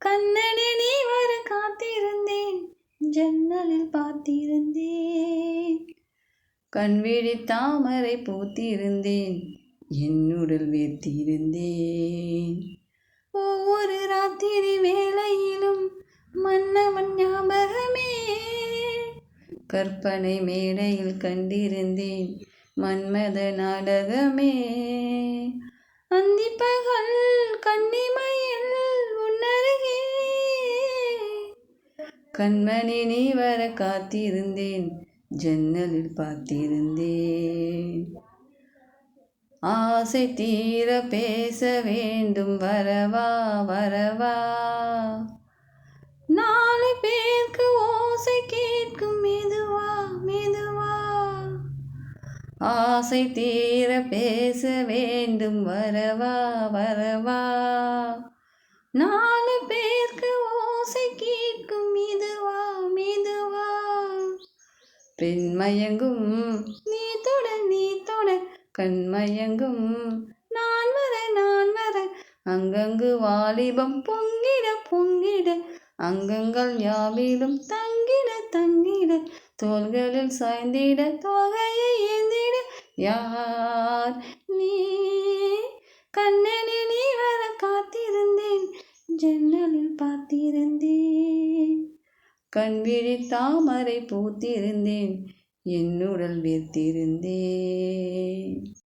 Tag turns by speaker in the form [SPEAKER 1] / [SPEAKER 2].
[SPEAKER 1] கண்ணனே நீ வர காத்திருந்தேன், ஜன்னலில் பார்த்திருந்தேன். கண்விழி தாமரை பூத்திருந்தேன், என்னுடல் வேர்த்திருந்தேன். ஒவ்வொரு ராத்திரி வேளையிலும் மன்னவன் ஞாபகமே. கற்பனை மேடையில் கண்டிருந்தேன் மன்மத நாடகமே. அந்திப்பகல் கன்னிமையில் உன்னருகே, கண்மணி நீ வர காத்திருந்தேன், ஜன்னலில் பார்த்திருந்தேன். ஆசை தீர பேச வேண்டும், வரவா வரவா. 4 பேருக்கு ஓசை கேட்கும் மெதுவா மெதுவா. ஆசை தீர பேச வேண்டும், வரவா வரவா. 4 பேருக்கு ஓசை கேட்கும் மெதுவா மெதுவா. பெண்மயங்கும் நீ தொட நீ தொட, கண்மயங்கும் நான் வர நான் வர. அங்கங்கு வாலிபம் பொங்கிட பொங்கிட, அங்கங்கள் யாவிலும் தங்கிட தங்கிட. தோள்களில் சாய்ந்திட தோகையை ஏந்திட. யார் நீ? கண்ணனே நீ வர காத்திருந்தேன், ஜன்னலில் பார்த்திருந்தேன். கண்விழி தாமரை பூத்திருந்தேன், என்னுடல் வேர்த்திருந்தேன்.